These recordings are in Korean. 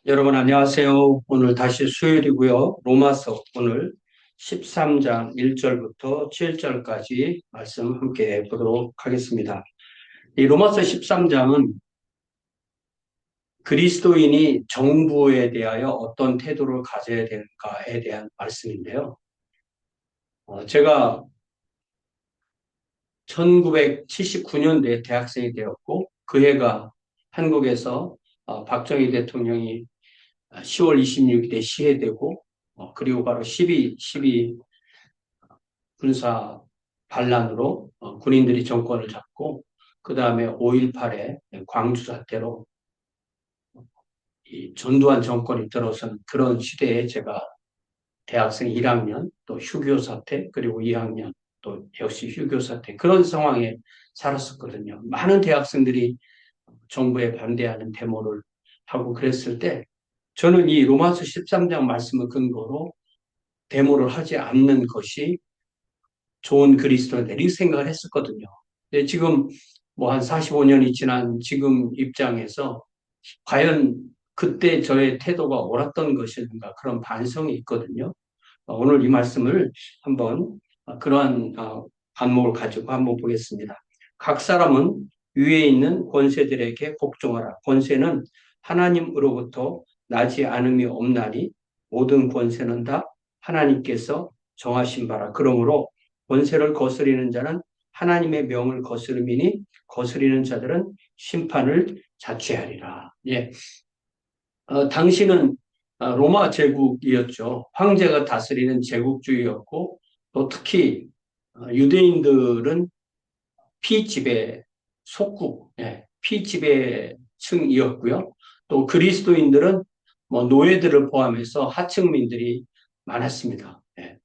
여러분 안녕하세요. 오늘 다시 수요일이고요. 로마서 오늘 13장 1절부터 7절까지 말씀 함께 보도록 하겠습니다. 이 로마서 13장은 그리스도인이 정부에 대하여 어떤 태도를 가져야 되는가에 대한 말씀인데요. 제가 1979년도에 대학생이 되었고 그 해가 한국에서 박정희 대통령이 10월 26일에 시해되고 그리고 바로 12 군사 반란으로 군인들이 정권을 잡고 그 다음에 5.18에 광주 사태로 이 전두환 정권이 들어선 그런 시대에 제가 대학생 1학년 또 휴교 사태 그리고 2학년 또 역시 휴교 사태 그런 상황에 살았었거든요. 많은 대학생들이 정부에 반대하는 데모를 하고 그랬을 때 저는 이 로마서 13장 말씀을 근거로 데모를 하지 않는 것이 좋은 그리스도인다 이렇게 생각을 했었거든요. 근데 지금 뭐 한 45년이 지난 지금 입장에서 과연 그때 저의 태도가 옳았던 것인가 그런 반성이 있거든요. 오늘 이 말씀을 한번 그러한 반목을 가지고 한번 보겠습니다. 각 사람은 위에 있는 권세들에게 복종하라. 권세는 하나님으로부터 나지 않음이 없나니 모든 권세는 다 하나님께서 정하신 바라. 그러므로 권세를 거스리는 자는 하나님의 명을 거스름이니 거스리는 자들은 심판을 자취하리라. 예. 당시는 로마 제국이었죠. 황제가 다스리는 제국주의였고 또 특히 유대인들은 피지배 속국, 피지배층이었고요. 또 그리스도인들은 뭐 노예들을 포함해서 하층민들이 많았습니다. 예.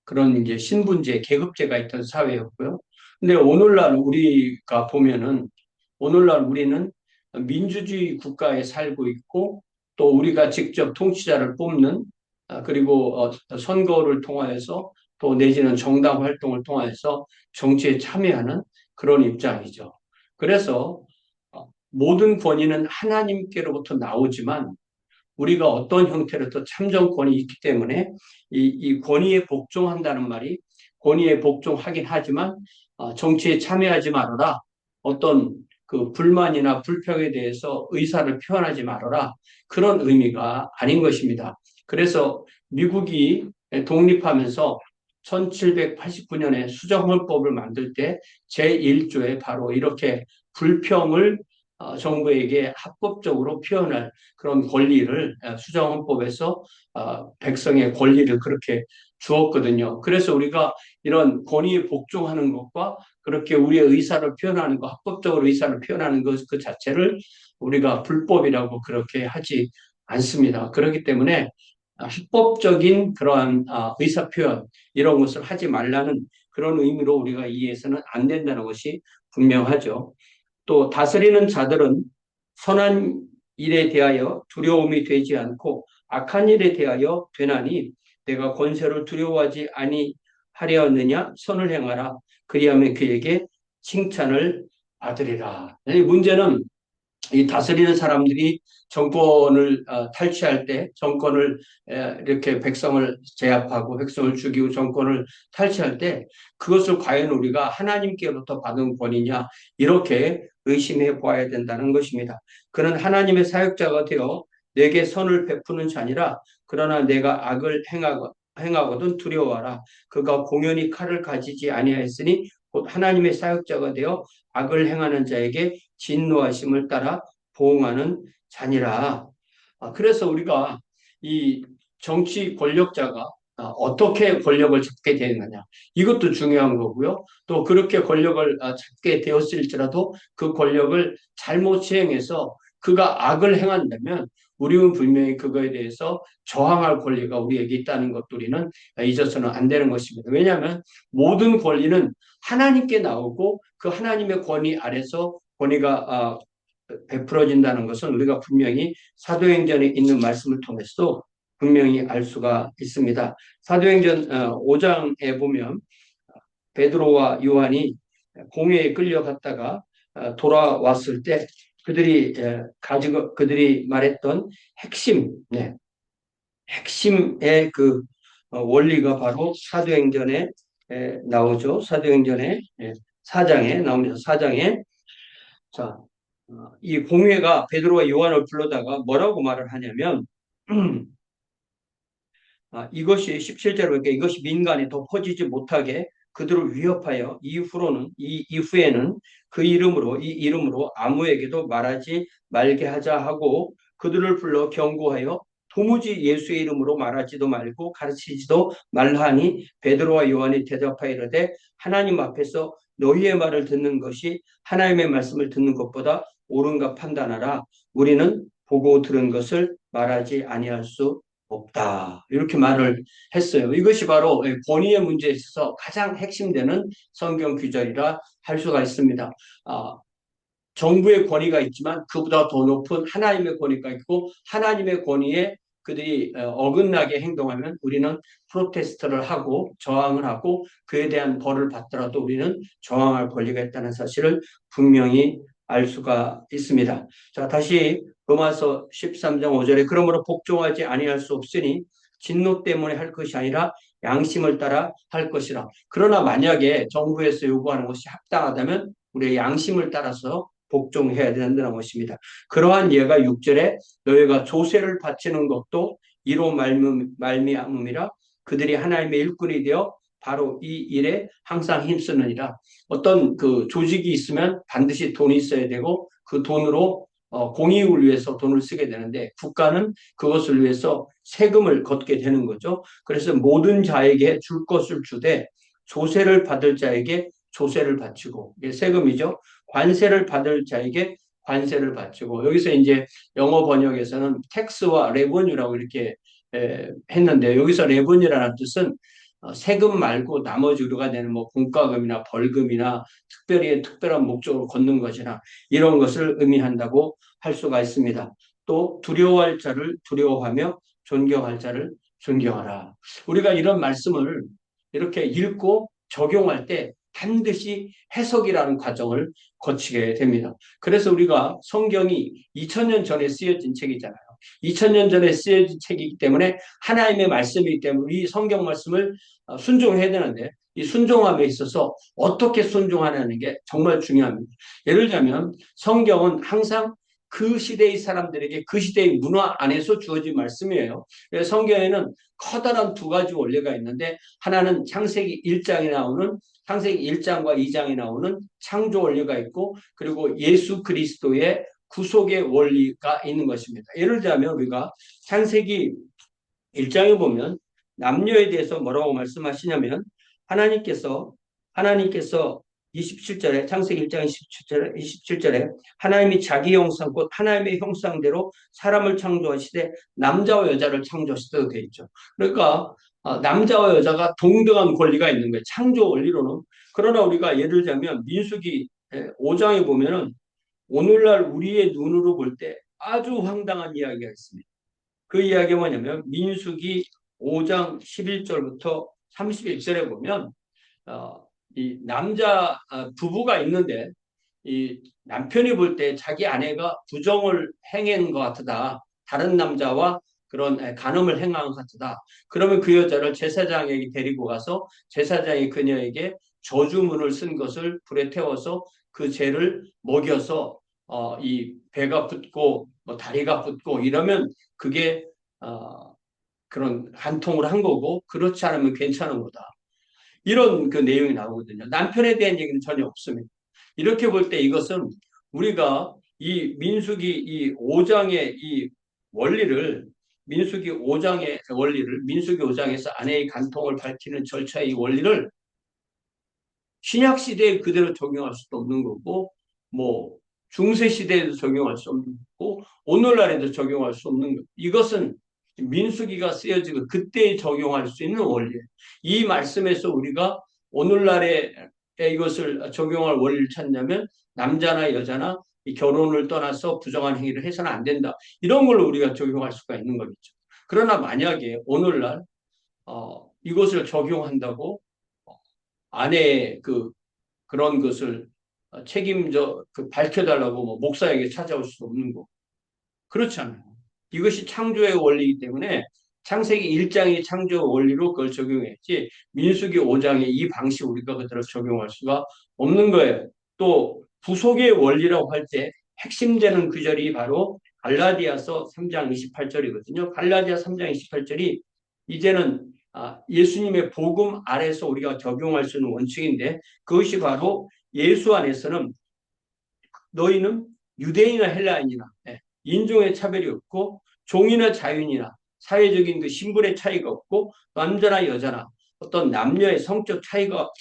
그런 이제 신분제, 계급제가 있던 사회였고요. 근데 오늘날 우리가 보면은 오늘날 우리는 민주주의 국가에 살고 있고 또 우리가 직접 통치자를 뽑는 그리고 선거를 통하여서 또 내지는 정당 활동을 통하여서 정치에 참여하는 그런 입장이죠. 그래서 모든 권위는 하나님께로부터 나오지만 우리가 어떤 형태로도 참정권이 있기 때문에 이 권위에 복종한다는 말이 권위에 복종하긴 하지만 정치에 참여하지 말아라. 어떤 그 불만이나 불평에 대해서 의사를 표현하지 말아라. 그런 의미가 아닌 것입니다. 그래서 미국이 독립하면서 1789년에 수정헌법을 만들 때 제1조에 바로 이렇게 불평을 정부에게 합법적으로 표현할 그런 권리를 수정헌법에서 백성의 권리를 그렇게 주었거든요. 그래서 우리가 이런 권위에 복종하는 것과 그렇게 우리의 의사를 표현하는 것, 합법적으로 의사를 표현하는 것 그 자체를 우리가 불법이라고 그렇게 하지 않습니다. 그렇기 때문에 합법적인 그러한 의사 표현 이런 것을 하지 말라는 그런 의미로 우리가 이해해서는 안 된다는 것이 분명하죠. 또 다스리는 자들은 선한 일에 대하여 두려움이 되지 않고 악한 일에 대하여 되나니 내가 권세를 두려워하지 아니하려느냐 선을 행하라 그리하면 그에게 칭찬을 받으리라. 문제는 이 다스리는 사람들이 정권을 탈취할 때 정권을 이렇게 백성을 제압하고 백성을 죽이고 정권을 탈취할 때 그것을 과연 우리가 하나님께로부터 받은 권위냐 이렇게 의심해 보아야 된다는 것입니다. 그는 하나님의 사역자가 되어 내게 선을 베푸는 자니라. 그러나 내가 악을 행하거든 두려워하라. 그가 공연히 칼을 가지지 아니하였으니 곧 하나님의 사역자가 되어 악을 행하는 자에게 진노하심을 따라 보응하는 자니라. 그래서 우리가 이 정치 권력자가 어떻게 권력을 잡게 되느냐 이것도 중요한 거고요. 또 그렇게 권력을 잡게 되었을지라도 그 권력을 잘못 시행해서 그가 악을 행한다면 우리는 분명히 그거에 대해서 저항할 권리가 우리에게 있다는 것도 우리는 잊어서는 안 되는 것입니다. 왜냐하면 모든 권리는 하나님께 나오고 그 하나님의 권위 아래서 권위가 베풀어진다는 것은 우리가 분명히 사도행전에 있는 말씀을 통해서도 분명히 알 수가 있습니다. 사도행전 5장에 보면 베드로와 요한이 공회에 끌려갔다가 돌아왔을 때 그들이 말했던 핵심, 네, 핵심의 그 원리가 바로 사도행전에 나오죠. 사도행전에 4장에 나옵니다. 4장에 자, 이 공회가 베드로와 요한을 불러다가 뭐라고 말을 하냐면 이것이 17절에 보니까 이것이 민간에 더 퍼지지 못하게 그들을 위협하여 이후에는 이 이름으로 아무에게도 말하지 말게 하자 하고 그들을 불러 경고하여 도무지 예수의 이름으로 말하지도 말고 가르치지도 말라 하니 베드로와 요한이 대답하여 이르되 하나님 앞에서 너희의 말을 듣는 것이 하나님의 말씀을 듣는 것보다 옳은가 판단하라. 우리는 보고 들은 것을 말하지 아니할 수 없다. 이렇게 말을 했어요. 이것이 바로 권위의 문제에 있어서 가장 핵심되는 성경 규절이라 할 수가 있습니다. 아, 정부의 권위가 있지만 그보다 더 높은 하나님의 권위가 있고 하나님의 권위에 그들이 어긋나게 행동하면 우리는 프로테스트를 하고 저항을 하고 그에 대한 벌을 받더라도 우리는 저항할 권리가 있다는 사실을 분명히 알 수가 있습니다. 자, 다시 로마서 13장 5절에 그러므로 복종하지 아니할 수 없으니 진노 때문에 할 것이 아니라 양심을 따라 할 것이라. 그러나 만약에 정부에서 요구하는 것이 합당하다면 우리의 양심을 따라서 복종해야 된다는 것입니다. 그러한 예가 6절에 너희가 조세를 바치는 것도 이로 말미암음이라 그들이 하나님의 일꾼이 되어 바로 이 일에 항상 힘쓰느니라. 어떤 그 조직이 있으면 반드시 돈이 있어야 되고 그 돈으로 공익을 위해서 돈을 쓰게 되는데 국가는 그것을 위해서 세금을 걷게 되는 거죠. 그래서 모든 자에게 줄 것을 주되 조세를 받을 자에게 조세를 바치고 이게 세금이죠. 관세를 받을 자에게 관세를 바치고 여기서 이제 영어 번역에서는 텍스와 레버뉴라고 이렇게 했는데 여기서 레버뉴라는 뜻은 세금 말고 나머지 우리가 내는 뭐 공과금이나 벌금이나 특별한 목적으로 걷는 것이나 이런 것을 의미한다고 할 수가 있습니다. 또 두려워할 자를 두려워하며 존경할 자를 존경하라. 우리가 이런 말씀을 이렇게 읽고 적용할 때 반드시 해석이라는 과정을 거치게 됩니다. 그래서 우리가 성경이 2000년 전에 쓰여진 책이잖아요. 2000년 전에 쓰여진 책이기 때문에 하나님의 말씀이기 때문에 이 성경 말씀을 순종해야 되는데 이 순종함에 있어서 어떻게 순종하냐는 게 정말 중요합니다. 예를 들면 성경은 항상 그 시대의 사람들에게 그 시대의 문화 안에서 주어진 말씀이에요. 그래서 성경에는 커다란 두 가지 원리가 있는데 하나는 창세기 1장에 나오는 창세기 1장과 2장에 나오는 창조 원리가 있고 그리고 예수 그리스도의 구속의 원리가 있는 것입니다. 예를 들자면 우리가 창세기 1장에 보면 남녀에 대해서 뭐라고 말씀하시냐면 하나님께서 27절에 창세기 1장 27절에 하나님이 자기 형상 곧 하나님의 형상대로 사람을 창조하시되 남자와 여자를 창조하시다고 되어 있죠. 그러니까 남자와 여자가 동등한 권리가 있는 거예요. 창조 원리로는. 그러나 우리가 예를 들자면 민수기 5장에 보면은 오늘날 우리의 눈으로 볼 때 아주 황당한 이야기가 있습니다. 그 이야기가 뭐냐면 민수기 5장 11절부터 31절에 보면 이 남자 부부가 있는데 이 남편이 볼 때 자기 아내가 부정을 행한 것 같다. 다른 남자와 그런 간음을 행한 것 같다. 그러면 그 여자를 제사장에게 데리고 가서 제사장이 그녀에게 저주문을 쓴 것을 불에 태워서 그 죄를 먹여서 이 배가 붓고 뭐 다리가 붓고 이러면 그게 그런 간통을 한 거고 그렇지 않으면 괜찮은 거다. 이런 그 내용이 나오거든요. 남편에 대한 얘기는 전혀 없습니다. 이렇게 볼 때 이것은 우리가 이 민수기 이 5장의 이 원리를 민수기 5장에서 아내의 간통을 밝히는 절차의 이 원리를 신약 시대에 그대로 적용할 수도 없는 거고 뭐 중세 시대에도 적용할 수 없는 거고 오늘날에도 적용할 수 없는 거. 이것은 민수기가 쓰여지고 그때 적용할 수 있는 원리예요. 이 말씀에서 우리가 오늘날에 이것을 적용할 원리를 찾냐면 남자나 여자나 이 결혼을 떠나서 부정한 행위를 해서는 안 된다. 이런 걸로 우리가 적용할 수가 있는 거겠죠. 그러나 만약에 오늘날 이것을 적용한다고 아내의 그런 것을 책임져 밝혀달라고 뭐 목사에게 찾아올 수도 없는 거. 그렇지 않아요. 이것이 창조의 원리이기 때문에 창세기 1장의 창조 원리로 그걸 적용했지 민수기 5장의 이 방식 우리가 그대로 적용할 수가 없는 거예요. 또 부속의 원리라고 할 때 핵심되는 구절이 바로 갈라디아서 3장 28절이거든요. 갈라디아 3장 28절이 이제는 예수님의 복음 아래서 우리가 적용할 수 있는 원칙인데 그것이 바로 예수 안에서는 너희는 유대인이나 헬라인이나 인종의 차별이 없고 종이나 자유인이나 사회적인 그 신분의 차이가 없고 남자나 여자나 어떤 남녀의 성적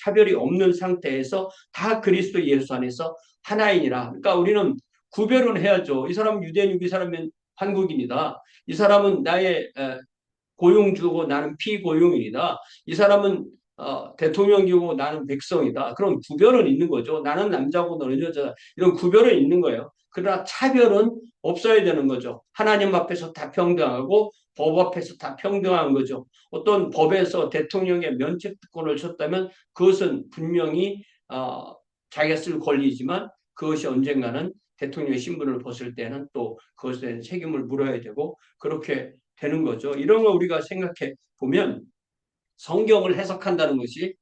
차별이 없는 상태에서 다 그리스도 예수 안에서 하나이니라. 그러니까 우리는 구별은 해야죠. 이 사람은 유대인이고 이 사람은 한국인이다. 이 사람은 나의 고용주고 나는 피고용인이다. 이 사람은 대통령이고 나는 백성이다. 그런 구별은 있는 거죠. 나는 남자고 너는 여자다. 이런 구별은 있는 거예요. 그러나 차별은 없어야 되는 거죠. 하나님 앞에서 다 평등하고 법 앞에서 다 평등한 거죠. 어떤 법에서 대통령의 면책특권을 줬다면 그것은 분명히 자기가 쓸 권리이지만 그것이 언젠가는 대통령의 신분을 벗을 때는 또 그것에 대한 책임을 물어야 되고 그렇게 되는 거죠. 이런 거 우리가 생각해 보면 성경을 해석한다는 것이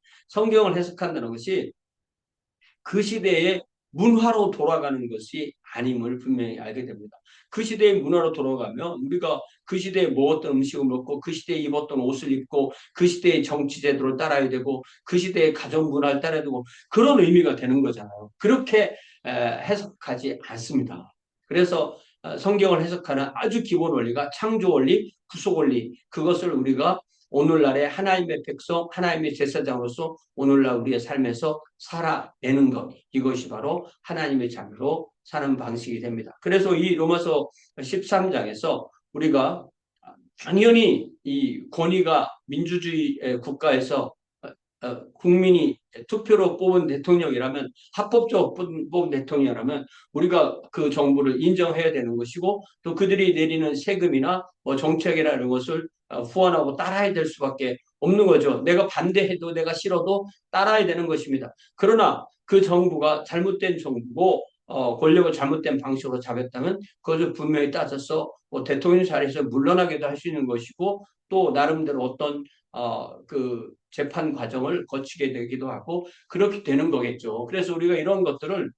그 시대의 문화로 돌아가는 것이 아님을 분명히 알게 됩니다. 그 시대의 문화로 돌아가면 우리가 그 시대에 먹었던 음식을 먹고 그 시대에 입었던 옷을 입고 그 시대의 정치 제도를 따라야 되고 그 시대의 가정 문화를 따라야 되고 그런 의미가 되는 거잖아요. 그렇게 해석하지 않습니다. 그래서 성경을 해석하는 아주 기본 원리가 창조 원리, 구속 원리 그것을 우리가 오늘날의 하나님의 백성, 하나님의 제사장으로서 오늘날 우리의 삶에서 살아내는 것. 이것이 바로 하나님의 자녀로 사는 방식이 됩니다. 그래서 이 로마서 13장에서 우리가 당연히 이 권위가 민주주의 국가에서 국민이 투표로 뽑은 대통령이라면 합법적으로 뽑은 대통령이라면 우리가 그 정부를 인정해야 되는 것이고 또 그들이 내리는 세금이나 뭐 정책이나 이런 것을 후원하고 따라야 될 수밖에 없는 거죠. 내가 반대해도 내가 싫어도 따라야 되는 것입니다. 그러나 그 정부가 잘못된 정부고 권력을 잘못된 방식으로 잡았다면 그것을 분명히 따져서 뭐 대통령 자리에서 물러나기도 할 수 있는 것이고 또 나름대로 어떤 그 재판 과정을 거치게 되기도 하고 그렇게 되는 거겠죠. 그래서 우리가 이런 것들을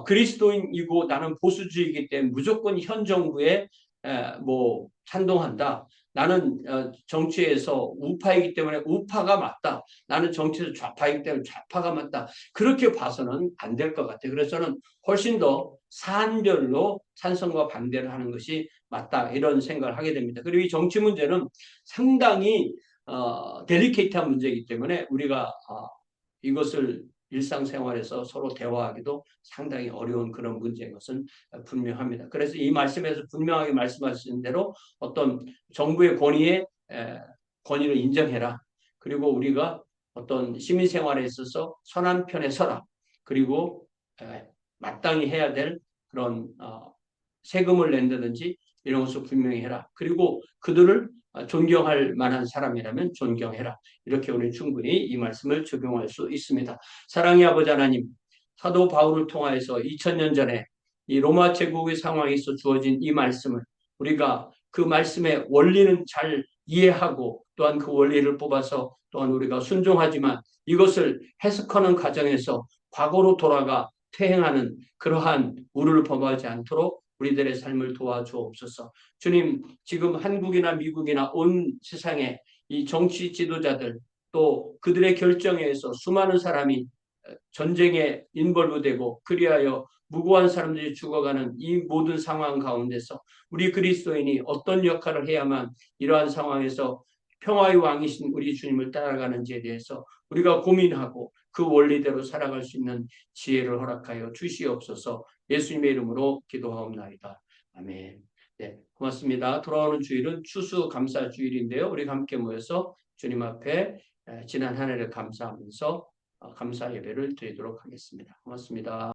그리스도인이고 나는 보수주의이기 때문에 무조건 현 정부에 뭐 찬동한다. 나는 정치에서 우파이기 때문에 우파가 맞다. 나는 정치에서 좌파이기 때문에 좌파가 맞다. 그렇게 봐서는 안 될 것 같아요. 그래서 저는 훨씬 더 사안별로 찬성과 반대를 하는 것이 맞다. 이런 생각을 하게 됩니다. 그리고 이 정치 문제는 상당히 델리케이트한 문제이기 때문에 우리가 이것을 일상생활에서 서로 대화하기도 상당히 어려운 그런 문제인 것은 분명합니다. 그래서 이 말씀에서 분명하게 말씀하신 대로 어떤 정부의 권위를 인정해라. 그리고 우리가 어떤 시민생활에 있어서 선한 편에 서라. 그리고 마땅히 해야 될 그런 세금을 낸다든지 이런 것을 분명히 해라. 그리고 그들을 존경할 만한 사람이라면 존경해라. 이렇게 우리는 충분히 이 말씀을 적용할 수 있습니다. 사랑의 아버지 하나님, 사도 바울을 통하여서 2000년 전에 이 로마 제국의 상황에서 주어진 이 말씀을 우리가 그 말씀의 원리는 잘 이해하고 또한 그 원리를 뽑아서 또한 우리가 순종하지만 이것을 해석하는 과정에서 과거로 돌아가 퇴행하는 그러한 우를 범하지 않도록 우리들의 삶을 도와주옵소서. 주님, 지금 한국이나 미국이나 온 세상에 이 정치 지도자들 또 그들의 결정에 의해서 수많은 사람이 전쟁에 인벌브되고 그리하여 무고한 사람들이 죽어가는 이 모든 상황 가운데서 우리 그리스도인이 어떤 역할을 해야만 이러한 상황에서 평화의 왕이신 우리 주님을 따라가는지에 대해서 우리가 고민하고 그 원리대로 살아갈 수 있는 지혜를 허락하여 주시옵소서. 예수님의 이름으로 기도하옵나이다. 아멘. 네, 고맙습니다. 돌아오는 주일은 추수감사 주일인데요. 우리가 함께 모여서 주님 앞에 지난 한 해를 감사하면서 감사 예배를 드리도록 하겠습니다. 고맙습니다.